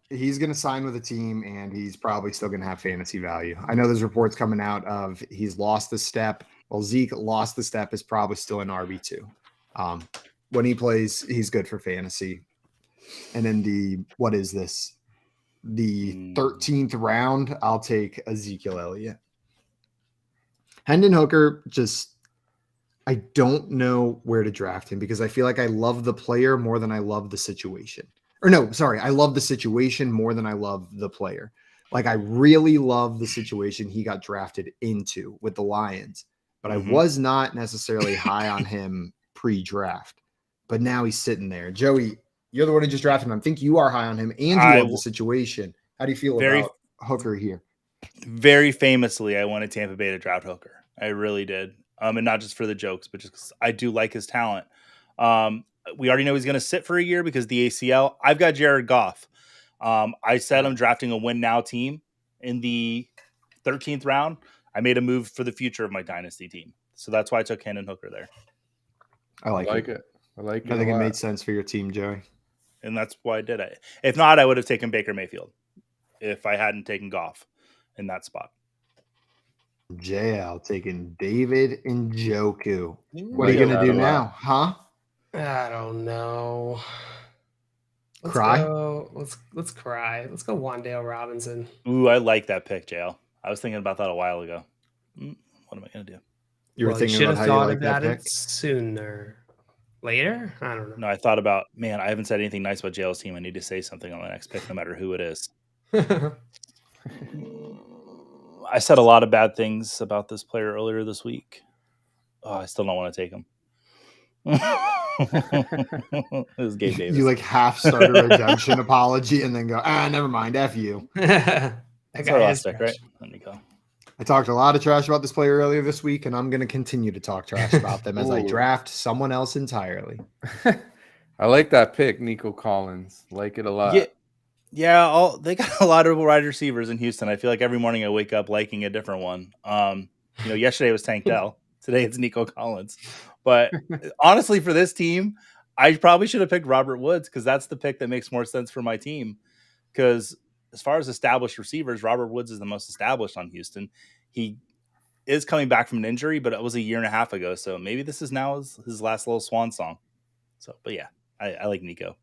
He's going to sign with a team, and he's probably still going to have fantasy value. I know there's reports coming out of he's lost the step. Well, Zeke lost the step, is probably still an RB2. When he plays, he's good for fantasy. And in the 13th round, I'll take Ezekiel Elliott. Hendon Hooker, I don't know where to draft him because I feel like I love the player more than I love the situation. Or no, sorry, I love the situation more than I love the player. Like I really love the situation he got drafted into with the Lions, but I was not necessarily high on him pre-draft. But now he's sitting there. Joey, you're the one who just drafted him. I think you are high on him and you love the situation. How do you feel about Hooker here? Very famously, I wanted Tampa Bay to draft Hooker. I really did. And not just for the jokes, but just because I do like his talent. We already know he's going to sit for a year because the ACL. I've got Jared Goff. I said I'm drafting a win now team in the 13th round. I made a move for the future of my dynasty team. So that's why I took Hendon Hooker there. I like it. I think it made sense for your team, Joey. And that's why I did it. If not, I would have taken Baker Mayfield if I hadn't taken Goff in that spot. JL taking David Njoku. What are you going to do now? Huh? I don't know. Let's cry? Let's cry. Let's go Wan'Dale Robinson. Ooh, I like that pick, JL. I was thinking about that a while ago. What am I going to do? You were thinking about how you like that pick? Sooner. Later? I don't know. No, I thought about, man, I haven't said anything nice about JL's team. I need to say something on the next pick, no matter who it is. I said a lot of bad things about this player earlier this week. Oh, I still don't want to take him. This is Gabe Davis. You like half start a redemption apology and then go, never mind, F you. That's our last pick, right? Let me go. I talked a lot of trash about this player earlier this week, and I'm going to continue to talk trash about them as I draft someone else entirely. I like that pick, Nico Collins. Like it a lot. Yeah, they got a lot of wide receivers in Houston. I feel like every morning I wake up liking a different one. Yesterday was Tank Dell. Today it's Nico Collins. But honestly, for this team, I probably should have picked Robert Woods because that's the pick that makes more sense for my team. Because as far as established receivers, Robert Woods is the most established on Houston. He is coming back from an injury, but it was a year and a half ago. So maybe this is now his last little swan song. So, but yeah, I like Nico.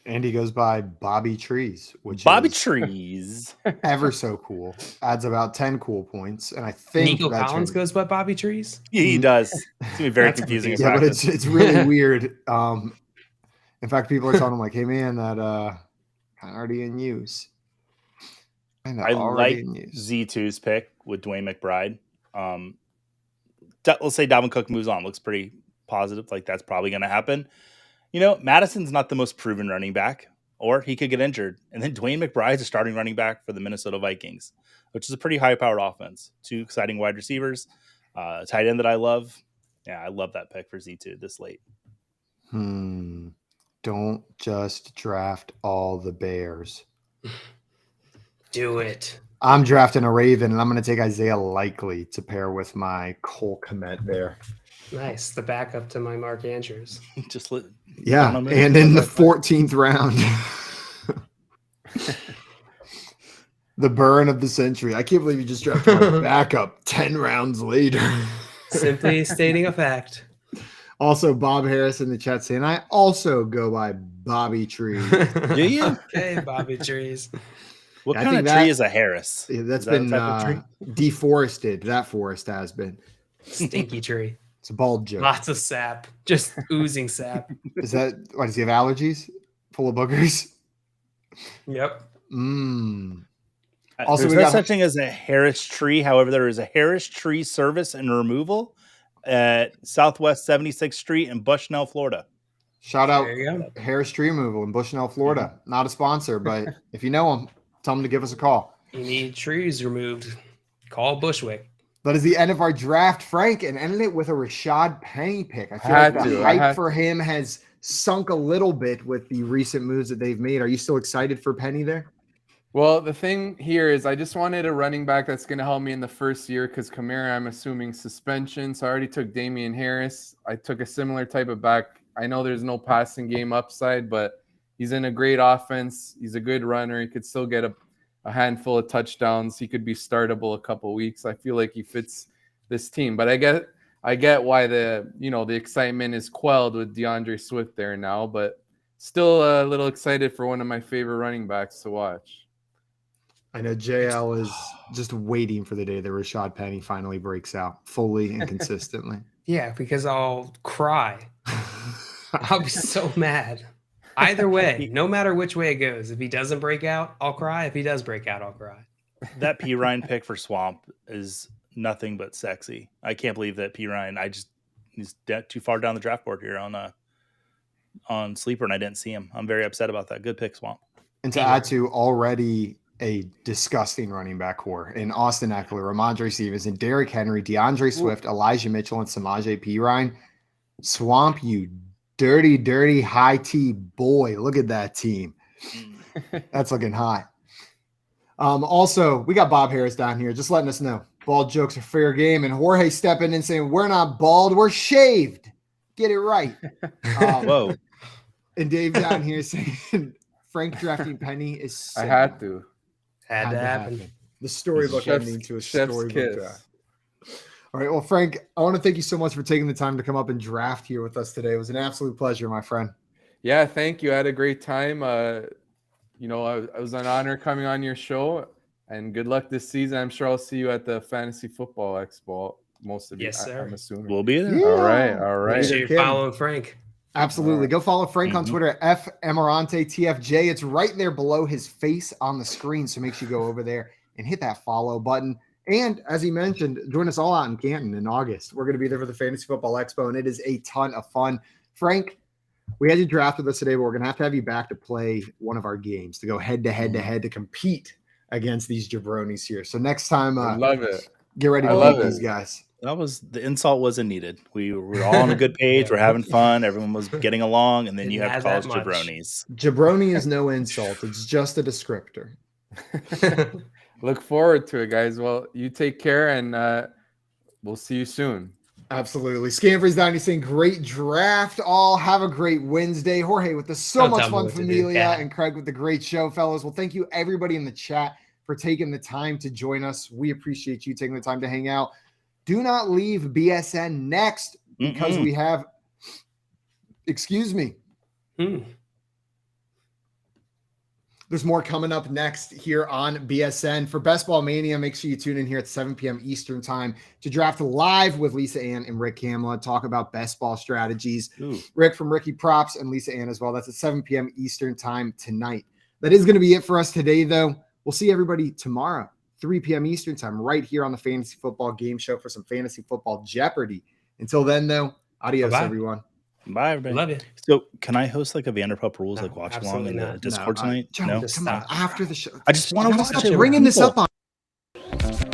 And he goes by Bobby Trees, which Trees. Ever so cool. Adds about 10 cool points. And I think Nico Collins goes by Bobby Trees? Yeah, he does. It's going to be very confusing. Yeah, but it's really weird. If In fact, people are telling him like, "Hey, man, that kind of already in use." I like Z2's pick with Dwayne McBride. Let's say Dalvin Cook moves on. Looks pretty positive. Like that's probably going to happen. You know, Madison's not the most proven running back, or he could get injured. And then Dwayne McBride's a starting running back for the Minnesota Vikings, which is a pretty high-powered offense. 2 exciting wide receivers, tight end that I love. Yeah, I love that pick for Z2 this late. Don't just draft all the Bears. Do it. I'm drafting a Raven, and I'm going to take Isaiah Likely to pair with my Cole Kmet there. Nice. The backup to my Mark Andrews. Yeah, and in the 14th round. The burn of the century. I can't believe you just drafted my backup 10 rounds later. Simply stating a fact. Also, Bob Harris in the chat saying, I also go by Bobby Trees. Do you? Okay, Bobby Trees. What kind of tree is a Harris? Yeah, that's been deforested. That forest has been. Stinky tree. It's a bald joke. Lots of sap. Just oozing sap. Is that, what, does he have allergies? Full of boogers? Yep. Also, there's no such thing as a Harris tree. However, there is a Harris tree service and removal at Southwest 76th Street in Bushnell, Florida. Shout out Harris Tree Removal in Bushnell, Florida. Not a sponsor, but if you know them, tell them to give us a call. You need trees removed. Call Bushwick. That is the end of our draft, Frank, and ended it with a Rashad Penny pick. I feel like the hype for him has sunk a little bit with the recent moves that they've made. Are you still excited for Penny there? Well, the thing here is I just wanted a running back that's going to help me in the first year because Kamara, I'm assuming suspension. So I already took Damian Harris. I took a similar type of back. I know there's no passing game upside, but he's in a great offense. He's a good runner. He could still get a handful of touchdowns. He could be startable a couple weeks. I feel like he fits this team. But I get why the excitement is quelled with DeAndre Swift there now, but still a little excited for one of my favorite running backs to watch. I know JL is just waiting for the day that Rashad Penny finally breaks out fully and consistently. Yeah, because I'll cry. I'll be so mad. Either way, no matter which way it goes. If he doesn't break out, I'll cry. If he does break out, I'll cry. That P. Ryan pick for Swamp is nothing but sexy. I can't believe that P. Ryan. He's too far down the draft board here on Sleeper, and I didn't see him. I'm very upset about that. Good pick, Swamp. And to add to already a disgusting running back core in Austin Eckler, Ramondre Stevenson, Derrick Henry, DeAndre Swift, Elijah Mitchell, and Samaje Perine. Swamp, you dirty, dirty high T boy. Look at that team. That's looking hot. Also, we got Bob Harris down here just letting us know bald jokes are fair game, and Jorge stepping in saying we're not bald, we're shaved. Get it right. Whoa. And Dave down here saying Frank drafting Penny is sick. I had to. Had to happen. The storybook ending to a storybook draft. All right. Well, Frank, I want to thank you so much for taking the time to come up and draft here with us today. It was an absolute pleasure, my friend. Yeah, thank you. I had a great time. I was an honor coming on your show, and good luck this season. I'm sure I'll see you at the Fantasy Football Expo. Most of you, yes, sir. I'm assuming. We'll be there. Yeah. All right. Make sure you're following Frank. Absolutely. Go follow Frank on Twitter at Ammirante TFJ. It's right there below his face on the screen. So make sure you go over there and hit that follow button. And as he mentioned, join us all out in Canton in August. We're going to be there for the Fantasy Football Expo, and it is a ton of fun. Frank, we had you draft with us today, but we're going to have you back to play one of our games, to go head-to-head to compete against these jabronis here. So next time, I love it. Get ready to beat these guys. The insult wasn't needed. We were all on a good page. We're having fun. Everyone was getting along, and then you have college jabronis. Jabroni is no insult. It's just a descriptor. Look forward to it, guys. Well, you take care, and we'll see you soon. Absolutely. Scamfrey's down. He's saying great draft. All have a great Wednesday. Jorge with the so much fun familia, and Craig with the great show, fellas. Well, thank you everybody in the chat for taking the time to join us. We appreciate you taking the time to hang out. Do not leave BSN next because we have, excuse me. There's more coming up next here on BSN. For Best Ball Mania, make sure you tune in here at 7 p.m. Eastern time to draft live with Lisa Ann and Rick Kamla, talk about best ball strategies. Ooh. Rick from Ricky Props and Lisa Ann as well. That's at 7 p.m. Eastern time tonight. That is going to be it for us today, though. We'll see everybody tomorrow, 3 p.m. Eastern time, right here on the Fantasy Football Game Show for some Fantasy Football Jeopardy. Until then, though, adios, Bye-bye. everyone. Bye, everybody. Love you. So, can I host like a Vanderpump Rules, No, like watch along absolutely in the not. Discord tonight? Joe, No, come on, after the show. I just want to watch Stop it. with bringing this people. up on.